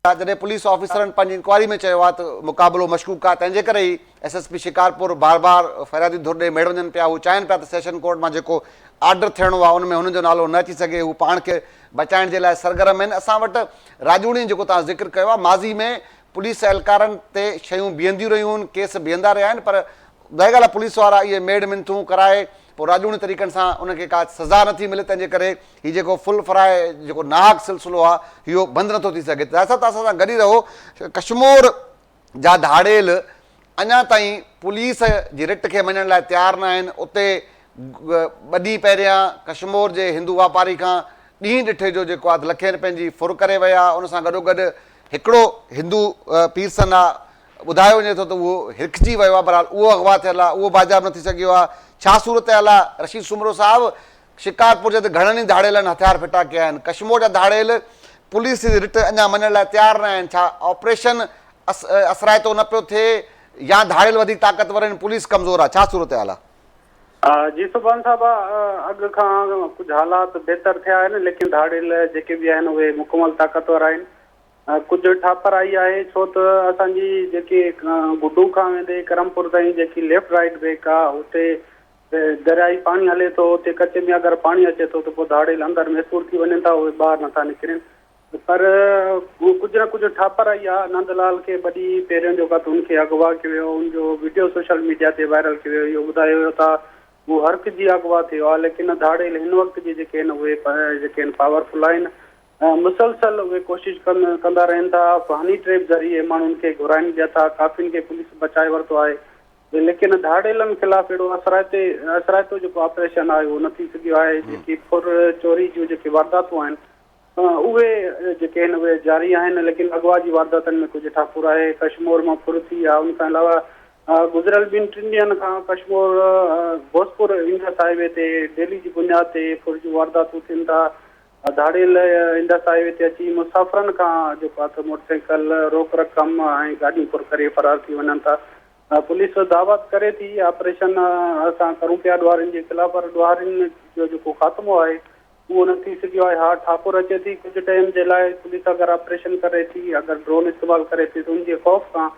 जॾहिं पुलिस ऑफिसरनि पंहिंजी इंक्वायरी में चयो आहे त मुक़ाबिलो मशकूक आहे, तंहिंजे करे ई SSP शिकारपुर बार बार फ़रियादी धुर ॾे मेड़ वञनि पिया। हू चाहिनि पिया त सेशन कोर्ट मां जेको ऑर्डर थियणो आहे उन में हुननि जो नालो न अची सघे, हू पाण खे बचाइण जे लाइ सरगर्म आहिनि। असां वटि राजूनी जेको तव्हां ज़िक्र कयो आहे माज़ी में पुलिस एहलकारनि ते शयूं बीहंदियूं रहियूं आहिनि, केस बीहंदा रहिया आहिनि, पर ॿी ॻाल्हि आहे पुलिस वारा इहे मेड़ मिनथूं कराए पोइ राजूनी तरीक़नि सां उनखे का सज़ा नथी मिले, तंहिंजे करे हीउ जेको फुल फ्राए जेको नाहक सिलसिलो आहे इहो बंदि नथो थी सघे। असां असां सां गॾु रहो। कश्मीर जा धाड़ेल अञा ताईं पुलिस जी रिट खे मञण लाइ तयारु न आहिनि। उते 2 ॾींहं पहिरियां कश्मीर जे हिंदू वापारी खां ॾींहुं ॾिठे जो जेको आहे लखे रुपयनि जी फुर करे विया। उन सां गॾोगॾु हिकिड़ो हिंदू पीरसन आहे, ॿुधायो वञे थो त उहो हिरकजी वियो आहे। बहरहाल उहो अगवा थियल आहे, उहो बाज़ार न थी सघियो आहे। छा सूरत हाल आहे? रशीद सुमरो साहिबु, शिकारपुर जे त घणनि ई धाड़ेलनि हथियार फिटा कया आहिनि, कश्मीर जा धाड़ेल पुलिस जी रिट अञा मञण लाइ तयारु न आहिनि। छा ऑपरेशन असराइतो न पियो थिए या धाड़ेल वधीक ताक़तवर आहिनि, पुलिस कमज़ोर आहे, छा सूरत हाल आहे? जी सुभान साहब, अॻु खां कुझु हालात बहितर थिया आहिनि, लेकिन धाड़ेल जेके बि आहिनि उहे मुकमल ताक़तवर आहिनि। कुझु ठापर आई आहे, छो त असांजी जेकी गुड्डू खां वेंदे करमपुर ताईं जेकी लेफ्ट राइट ब्रेक आहे, हुते दरियाई पाणी हले थो, हुते कचे में अगरि पाणी अचे थो त पोइ धाड़ेल अंदरि महसूर थी वञनि था, उहे ॿाहिरि नथा निकिरनि। पर कुझु न कुझु ठापर आई आहे। नंदलाल खे ॿ ॾींहं पहिरियों जेका त हुनखे अगवा कयो वियो, हुनजो वीडियो सोशल मीडिया ते वायरल कयो वियो, इहो ॿुधायो वियो था उहो हर जी अगवा थियो आहे। लेकिन धाड़ेल हिन वक़्त जी जेके आहिनि उहे जेके आहिनि पावरफुल आहिनि, मुसलसल उहे कोशिशि कंदा रहनि था, हनी ट्रैप ज़रिए माण्हुनि खे घुराइनि ॾिया था, काफ़ियुनि खे पुलिस बचाए वरितो आहे। लेकिन धाड़ेलनि ख़िलाफ़ अहिड़ो असराइतो जेको ऑपरेशन आहे उहो न थी सघियो आहे। जेकी फुर चोरी जूं जेके वारदातूं आहिनि उहे जेके आहिनि उहे जारी आहिनि, लेकिन अगवा जी वारदातनि में कुझु ठाकुर आहे। कश्मीर मां फुर थी आहे, उन खां अलावा गुज़िरियल 2-3 ॾींहंनि खां कश्मीर भोजपुर इंडस हाईवे ते डेली जी बुनियाद ते फुर जूं वारदातूं थियनि था। धाड़ेल इंडस हाईवे ते अची मुसाफ़िरनि खां जेको आहे त मोटरसाइकिल रोक रक़म ऐं गाॾियूं फुर करे फरार थी वञनि था। पुलिस दावत करे थी ऑपरेशन असां करूं पिया ॾुहारियुनि जे ख़िलाफ़, पर ॾुहारियुनि जो जेको ख़ात्मो आहे उहो न थी सघियो आहे। हा, ठाकुर अचे थी कुझु टाइम जे लाइ, पुलिस अगरि ऑपरेशन करे थी, अगरि ड्रोन इस्तेमालु करे थी त उनजे ख़ौफ़ खां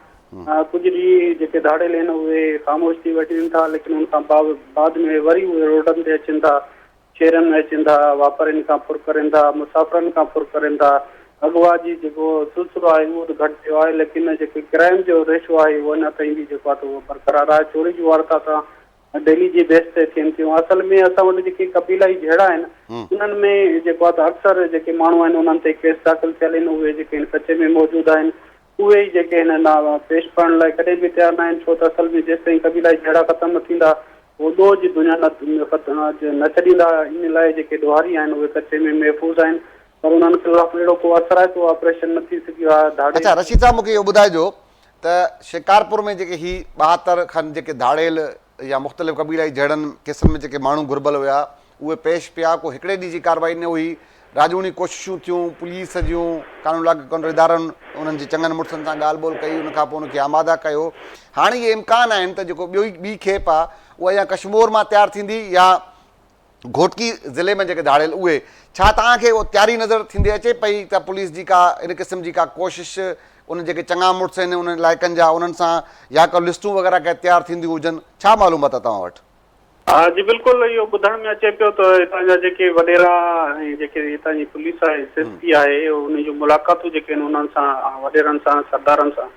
कुझु ॾींहं जेके धाड़ेल आहिनि उहे ख़ामोश थी वञनि था। लेकिन उनखां बाद में वरी उहे रोडनि ते अचनि था, शहरनि में अचनि था, वापारियुनि खां फुर करनि था, मुसाफ़िरनि खां फुर करनि था। अगवा जी जेको सिलसिलो आहे उहो त घटि थियो आहे, लेकिन जेके क्राइम जो रेशो आहे उहो अञा ताईं बि जेको आहे त उहो बरक़रार आहे। चोरी जूं वारदात डेली जी बेस ते थियनि थियूं। असल में असां वटि जेके कबीलाई जहिड़ा आहिनि उन्हनि में जेको आहे त अक्सर जेके माण्हू आहिनि उन्हनि ते केस दाख़िल थियल आहिनि, उहे जेके आहिनि कचे में मौजूदु आहिनि, उहे ई जेके आहिनि न पेश करण लाइ कॾहिं बि तयारु न आहिनि। छो त असल में जेसि ताईं कबीलाई जहिड़ा ख़तमु न थींदा उहो ॾोह जी दुनिया न छॾींदा। इन लाइ जेके ॾुहारी आहिनि उहे कचे में महफ़ूज़ आहिनि, पर उन्हनि ख़िलाफ़ अहिड़ो को असराइतो ऑपरेशन न थी सघियो आहे। अच्छा रशीद साहब, मूंखे इहो ॿुधाइजो त शिकारपुर में जेके ही 72 खनि जेके धाड़ेल या मुख़्तलिफ़ कबीलाई जहिड़नि क़िस्म में जेके माण्हू घुरबल हुआ उहे पेश पिया, को हिकिड़े ॾींहं जी कार्रवाई न हुई, राजूनी कोशिशूं थियूं, पुलिस जूं कानून लागू इदारनि उन्हनि जे चङनि मुड़ुसनि सां ॻाल्हि ॿोल कई, उनखां पोइ उनखे आमादा कयो। हाणे इहे इम्कान आहिनि त जेको ॿी खेप आहे उहा या कश्मीर मां तयारु थींदी या घोटकी ज़िले में जेके धाड़ेल उहे, छा तव्हांखे उहो तयारी नज़र थींदी अचे पई त पुलिस जी का इन क़िस्म जी का कोशिश उन जेके चङा मुड़ुस आहिनि उन इलाइक़नि जा उन्हनि सां या को लिस्टूं वग़ैरह कंहिं तयारु थींदियूं हुजनि, छा मालूमात आहे तव्हां वटि? हा जी बिल्कुलु, इहो ॿुधण में अचे पियो त हितां जा जेके वॾेरा ऐं जेके हितां जी पुलिस आहे, एसएसपी आहे, उन जूं मुलाक़ातूं जेके आहिनि उन्हनि सां, वॾेरनि सां, सरदारनि सां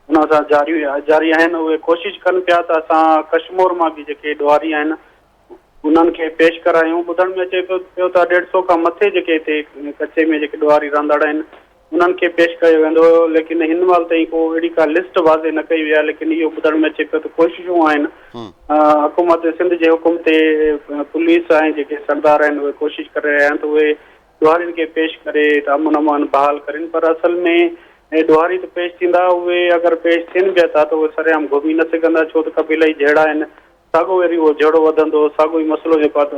उन सां जारी आहिनि। उहे कोशिशि कनि पिया त असां कश्मीर मां बि जेके ॾुहारी आहिनि उन्हनि खे पेश करायूं। ॿुधण में अचे पियो त 150 खां मथे जेके हिते कचे में जेके ॾुहारी रहंदड़ आहिनि उन्हनि खे पेश कयो वेंदो हुयो, लेकिन हिन महिल ताईं को अहिड़ी का लिस्ट वाज़े न कई वई आहे। लेकिन इहो ॿुधण में अचे पियो त कोशिशूं आहिनि हुकूमत सिंध जे हुकुम ते, पुलिस ऐं जेके सरदार आहिनि उहे कोशिशि करे रहिया आहिनि त उहे ॾुहारियुनि खे पेश करे त अमन अमान बहाल करनि। पर असल में ॾुहारी त पेश थींदा, उहे अगरि पेश थियनि पिया था त उहे सरेआम घुमी न सघंदा, छो त कबीलाई जहिड़ा आहिनि, साॻियो वरी उहो जहिड़ो वधंदो, साॻियो ई मसइलो जेको आहे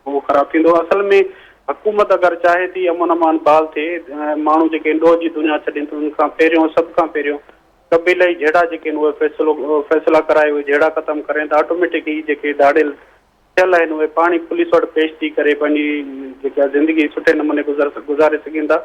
उहो ख़राबु थींदो। असल में हुकूमत अगरि चाहे थी अमन अमान बहाल थिए, माण्हू जेके ॾोह जी दुनिया छॾनि था, उनखां पहिरियों सभ खां पहिरियों कबीलाई जहिड़ा जेके आहिनि उहे फ़ैसिला कराए उहे जहिड़ा ख़तमु करें त ऑटोमेटिकली जेके धाड़ेल थियल आहिनि उहे पाणी पुलिस वटि पेश थी करे पंहिंजी जेका ज़िंदगी सुठे नमूने गुज़ारे सघनि था।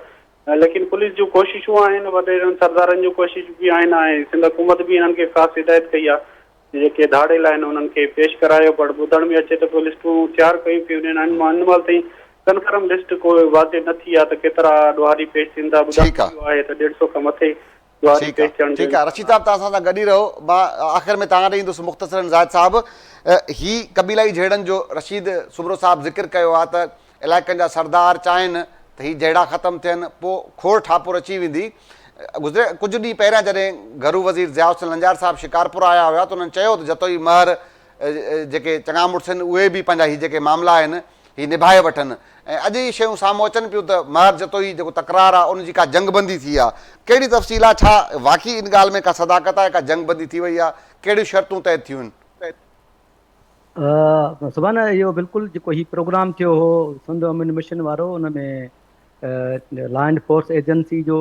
लेकिन पुलिस जूं कोशिशूं आहिनि, वॾेरनि सरदारनि जूं कोशिशूं बि आहिनि ऐं सिंध हुकूमत बि हिननि खे ख़ासि हिदायत कई आहे जेके धाड़ेल आहिनि उन्हनि खे पेश करायो। पर ॿुधण में अचे त पोइ लिस्टूं तयारु कयूं पियूं आहिनि, हिन महिल ताईं कन्फर्म लिस्ट कोई वाज़े न थी आहे त केतिरा ॾुहारी पेश थींदा। ॿुधायो आहे त 150 खां मथे ॾुहारी पेश थियण। ठीकु आहे रशीद साहब, तव्हां सां गॾु ई रहो। मां आख़िर में तव्हां ॾे ईंदुसि मुख़्तसरन ज़ाहिद साहिबु। ही कबीलाई जहिड़नि जो रशीद सुबरो साहिबु ज़िक्र कयो आहे त इलाइक़नि जा सरदार चाहिनि त ही जहिड़ा ख़तमु थियनि, पोइ खोड़ ठापुर अची वेंदी। गुज़िरे कुझु ॾींहं पहिरियां जॾहिं घरू वज़ीर ज़िया हुसैन लंजार साहिबु शिकारपुर आया हुआ त उन्हनि चयो त जतोई महर जेके चङा मुड़ुस आहिनि उहे बि पंहिंजा ही जेके मामला आहिनि ही निभाए वठनि, ऐं अॼु ई शयूं साम्हूं अचनि पियूं त महर जतोई जेको तकरार आहे उनजी का जंगबंदी थी आहे। कहिड़ी तफ़सील आहे, छा वाक़ई इन ॻाल्हि में का सदाकत आहे, का जंगबंदी थी वई आहे, कहिड़ियूं शर्तूं तइ थियूं आहिनि? सुभाणे इहो बिल्कुलु जेको ही प्रोग्राम थियो हो सिंध अमन मिशन वारो, उन में लॉ एंड फोर्स एजेंसी जो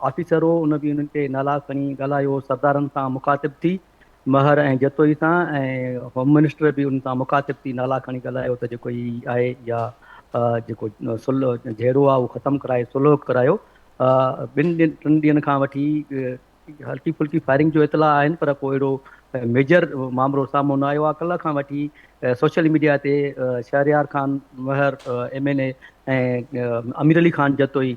ऑफिसर हो उन बि उन्हनि खे नाला खणी ॻाल्हायो, सरदारनि सां मुखातिब थी महर ऐं जतोई सां, ऐं होम मिनिस्टर बि उन सां मुखातिब थी नाला खणी ॻाल्हायो त जेको ही आहे या जेको सुलह जहिड़ो आहे उहो ख़तमु कराए सुलह करायो। 2-3 ॾींहंनि खां वठी हल्की फुल्की फायरिंग जो इतला आहिनि, पर को अहिड़ो मेजर मामिलो साम्हूं न आयो आहे। कल्ह खां वठी सोशल मीडिया ते शहरयार ख़ान महर MNA ऐं अमीर अली ख़ान जतोई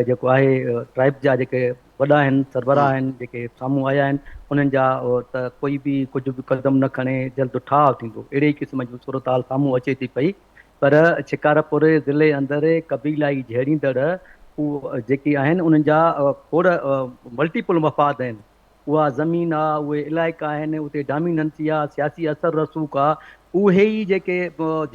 जेको आहे ट्राइब जा जेके वॾा आहिनि, सरबराह आहिनि, जेके साम्हूं आया आहिनि, उन्हनि जा त कोई बि कुझु बि कदम न खणे, जल्द ठाह थींदो, अहिड़े क़िस्म जी सूरत हाल साम्हूं अचे थी पई। पर शिकारपुर ज़िले अंदरि कबीलाई जहिड़ींदड़ उहे जेकी आहिनि उन्हनि जा खोड़ मल्टीपल मफ़ाद आहिनि। उहा ज़मीन आहे, उहे इलाइक़ा आहिनि, उते डामिनेंसी आहे, सियासी असर रसूख़ आहे, उहे ई जेके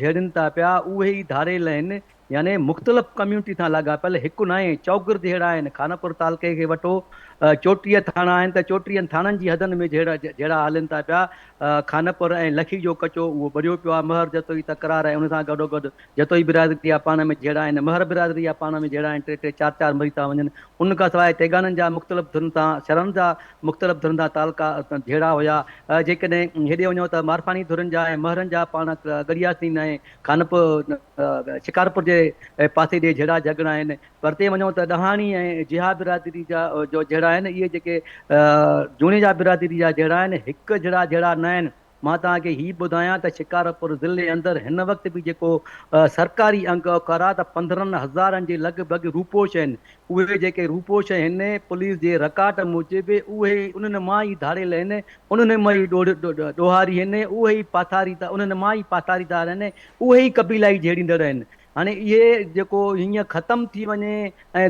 झेड़िन था पिया उहे ई धारियल आहिनि, यानी मुख़्तलिफ़ कम्यूनिटी सां लाॻापियल हिकु न आहे, चौगिर्द जहिड़ा आहिनि। खानापुर तालुके खे वठो, 34 थाणा आहिनि, त 34 थाणनि जी हदनि में जहिड़ा हलनि था पिया। खानापुर ऐं लखी जो कचो उहो बढ़ियो पियो आहे, महर जतोई तकरार आहे, उन सां गॾोगॾु जतोई बिरादरी आहे पाण में जहिड़ा आहिनि, महर बिरादरी आहे पाण में जहिड़ा आहिनि, 3-3 4-4 मरी था वञनि। उन खां सवाइ तेगाननि जा मुख़्तलिफ़ धुन सां, शरण जा मुख़्तलिफ़ धुन सां तालुका जहिड़ा हुया। जेकॾहिं हेॾे वञो त मारफानी धुरनि जा ऐं महरनि जा पाण गड़ियासीन ऐं खानपुर शिकारपुर जे पासे ॾे जहिड़ा झगड़ा आहिनि। परते वञो त ॾहाणी ऐं जिहा बिरादरी जा जो जहिड़ा आहिनि, इहे जेके जूणे जा बिरादरी जा जहिड़ा आहिनि, हिकु जहिड़ा न आहिनि। मां तव्हांखे हीअ ॿुधायां त शिकारपुर ज़िले अंदरि हिन वक़्तु बि जेको सरकारी अंक औकारा त 15,000 जे लॻभॻि रूपोश आहिनि। उहे जेके रूपोश आहिनि पुलिस जे रिकॉर्ड मूजिबि उहे उन्हनि मां ई धारियल आहिनि, उन्हनि मां ई ॾोहारी आहिनि, उहे ई पाथारी उन्हनि मां ई पाथारीदार आहिनि, उहे ई कबीलाई जहिड़ींदड़ आहिनि। हाणे इहे जेको हीअं ख़तमु थी वञे ऐं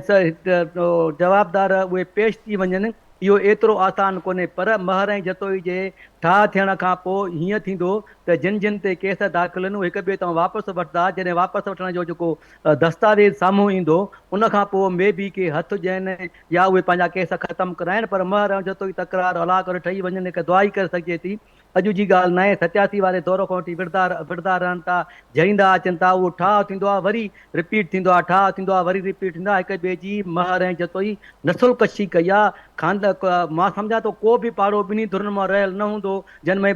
जवाबदार उहे पेश थी वञनि, इहो एतिरो आसान कोन्हे। पर महर ऐं जतोई जे ठाह थियण खां पोइ हीअं थींदो त जिन जिन ते केस दाख़िल आहिनि उहे हिक ॿिए तां वापसि वठंदा। जॾहिं वापसि वठण जो जेको दस्तावेज़ साम्हूं ईंदो, उन खां पोइ मे बि के हथु ॾियनि या उहे पंहिंजा केस ख़तमु कराइनि। पर महर ऐं जतोई तकरार हला करे ठही वञनि, हिकु दुआ ई करे सघिजे थी। अॼु जी ॻाल्हि न आहे, 87 वारे दौर खां वठी विरधा रहनि था, जहींदा अचनि था, उहो ठाह थींदो आहे, वरी रिपीट थींदो आहे, ठाह थींदो आहे, वरी रिपीट थींदो आहे। हिक ॿिए जी महर ऐं जतोई नसुल कशी कई आहे। मां सम्झां थो को बि पाड़ो ॿिन्ही धुरनि मां रहियल न हूंदो जंहिं में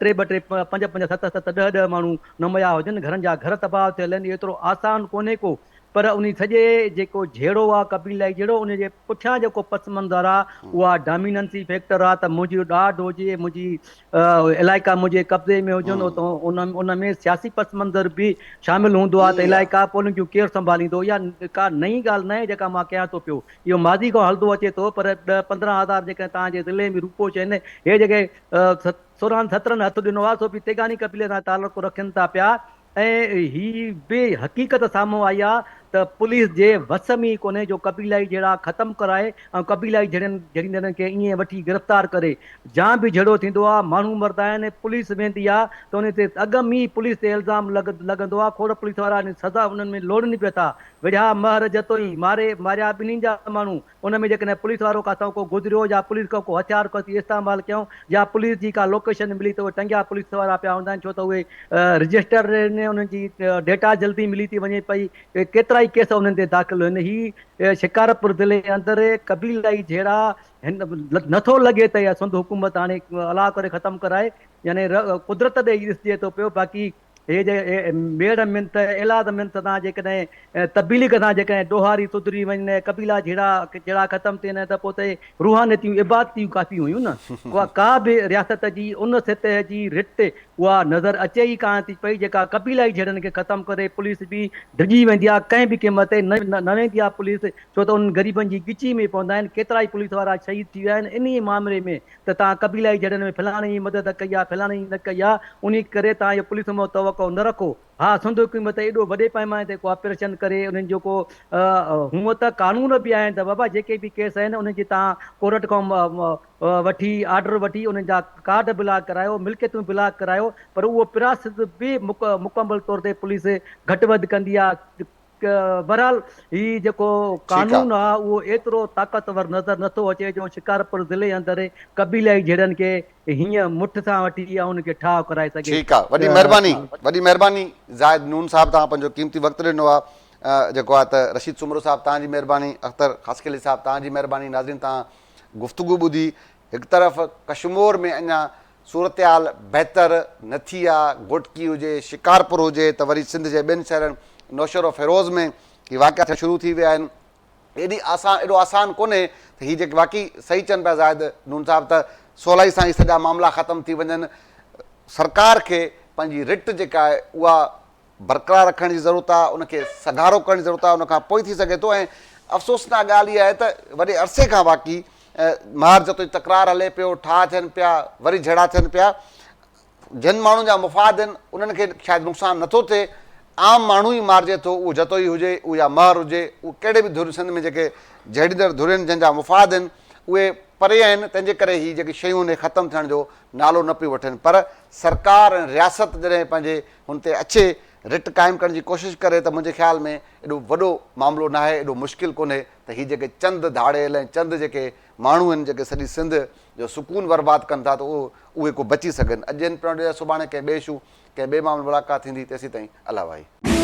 2-3 5-5 7-7 10 माण्हू न मया हुजनि, घरनि जा घर तबाह थियल आहिनि। एतिरो आसान कोन्हे को, पर उन सॼे जेको जहिड़ो आहे कबीलाई जहिड़ो, उन जे पुठियां जेको पस मंज़र आहे उहा डोमिनेंसी फैक्टर आहे त मुंहिंजो ॾाढ हुजे, मुंहिंजी इलाइक़ा मुंहिंजे कब्ज़े में हुजनि, त उन में सियासी पस मंज़र बि शामिल हूंदो आहे। त इलाइक़ा पोइ उन्हनि जूं केरु संभालींदो? इहा का नई ॻाल्हि न आहे जेका मां कयां थो पियो, इहो माज़ी खां हलंदो अचे थो। पर 10-15 जेके तव्हांजे ज़िले में रूपोश आहिनि, हे जेके 16-17 हथु ॾिनो आहे, सो बि तेगानी कबीले सां तालुक़ु रखनि था पिया। ऐं ही बि हक़ीक़त साम्हूं आई आहे त पुलिस जे वस में ई कोन्हे जो कबीलाई जहिड़ा ख़तमु कराए ऐं कबीलाई जहिड़नि खे ईअं वठी गिरफ़्तार करे। जां बि जहिड़ो थींदो आहे, माण्हू मरदा आहिनि, पुलिस वेंदी आहे त उन ते अॻम ई पुलिस ते इल्ज़ाम लॻंदो आहे। खोड़ पुलिस वारा सज़ा उन्हनि में लोड़नि पिया था। विढ़िया महर जतोई मारिया ॿिन्हिनि जा माण्हू, उन में जेकॾहिं पुलिस वारो काथां को गुज़रियो या पुलिस खां को हथियार कसी इस्तेमालु कयूं या पुलिस जी का लोकेशन मिली त उहे टंगिया पुलिस वारा पिया हूंदा आहिनि, छो त उहे रजिस्टर आहिनि, उन्हनि जी डेटा जल्दी मिली थी वञे पई। केतिरा ई केस उन्हनि ते दाख़िल आहिनि। ही शिकारपुर ज़िले अंदरि कबीलाई जहिड़ा हिन नथो लॻे त इहा सुंद हुकूमत हाणे अलाह करे ख़तमु कराए, यानी कुदरत ॾे ई ॾिसिजे थो पियो। बाक़ी हे जे मेड़ मिंत एलाद मिंत सां जेकॾहिं तब्दीली कंदा, जेकॾहिं ॾोहारी सुधरी वञे, कबीला जहिड़ा ख़तमु थियनि, त पोइ त रूहानियतियूं इबादतियूं काफ़ी हुयूं न। का बि रियासत जी उन सतह जी रिट उहा नज़र अचे ई कान थी पई जेका कबीलाई जहिड़नि खे ख़तमु करे पुलिस बि डिॼी वेंदी आहे। कंहिं बि क़ीमत ते न वेंदी आहे पुलिस, छो त उन्हनि ग़रीबनि जी गिची में पवंदा आहिनि। केतिरा ई पुलिस वारा शहीद थी विया आहिनि इन ई मामले में त तव्हां कबीलाई जहिड़नि में फलाणे जी मदद कई आहे, फलाणे जी न कई आहे, उन करे तव्हां इहो पुलिस मां तवको न रखो। हा, सिंध हुकूमत एॾो वॾे पैमाने ते को ऑपरेशन करे उन्हनि जो को हूअं त कानून बि आहिनि त बाबा जेके बि केस आहिनि उन्हनि जी तव्हां कोर्ट खां वठी ऑर्डर वठी उन्हनि जा कार्ड ब्लॉक करायो, मिल्कियतूं ब्लॉक करायो, पर उहो पिरासत बि मुकमल तौर ते पुलिस घटि वधि कंदी आहे। बहरहाल ही जेको कानून आहे उहो एतिरो ताक़तवर नज़र नथो अचे जो शिकारपुर ज़िले अंदरि कबीलाई जहिड़नि खे हीअं मुठ सां वठी ऐं उनखे ठाह कराए सघे। ठीकु आहे, वॾी महिरबानी ज़ाहिद नून साहब, तव्हां पंहिंजो क़ीमती वक़्तु ॾिनो आहे। जेको आहे त रशीद सुमरो साहिबु तव्हांजी महिरबानी, अख़्तर ख़ासकेली साहिबु तव्हांजी महिरबानी। नाज़रीन तव्हां गुफ़्तगू ॿुधी। हिकु तरफ़ कश्मीर में अञा सूरत हाल बहितर न थी आहे, घोटकी हुजे, शिकारपुर हुजे, त वरी सिंध जे ॿियनि शहरनि नौशहर फ़िरोज़ में ही वाक़िया थियण शुरू थी विया आहिनि। एॾो आसान कोन्हे त हीअ जेके वाक़ई सही चवनि पिया ज़ाहिद नून साहिबु त सवलाई सां ई सॼा मामला ख़तमु थी वञनि। सरकार खे पंहिंजी रिट जेका आहे उहा बरक़रार रखण जी ज़रूरत आहे, उनखे सगारो करण जी ज़रूरत आहे, उनखां पोइ थी सघे थो। ऐं अफ़सोसनाक ॻाल्हि इहा आहे त वॾे अरसे खां वाक़ई मार जतो तकरार हले पियो, ठाह थियनि पिया, वरी झड़ा थियनि पिया। जिन माण्हुनि जा मुफ़ाद आहिनि उन्हनि खे शायदि नुक़सानु नथो थिए, आम माण्हू ई मारिजे थो, उहो जतोई हुजे, उहो या महर हुजे, उहो कहिड़े बि धुर सिंध में जेके जहिड़ींदड़ धुरियुनि जंहिंजा मुफ़ाद आहिनि उहे परे आहिनि। तंहिंजे करे हीअ जेकी शयूं आहिनि ख़तमु थियण जो नालो न पियूं वठनि। पर सरकार ऐं रियासत जॾहिं पंहिंजे हुन ते अचे, रिट क़ाइमु करण जी कोशिशि करे, त मुंहिंजे ख़्याल में एॾो वॾो मामिलो न आहे, एॾो मुश्किल कोन्हे त हीअ जेके चंद धाड़ेल ऐं चंद जेके माण्हू आहिनि जेके सॼी सिंध जो सुकून बर्बादु कनि था, त उहे को बची सघनि। अॼु आहिनि पिणु सुभाणे कंहिं ॿिए इशू कंहिं ॿिए मामले मुलाक़ात थींदी। तेसीं ताईं अला भाई।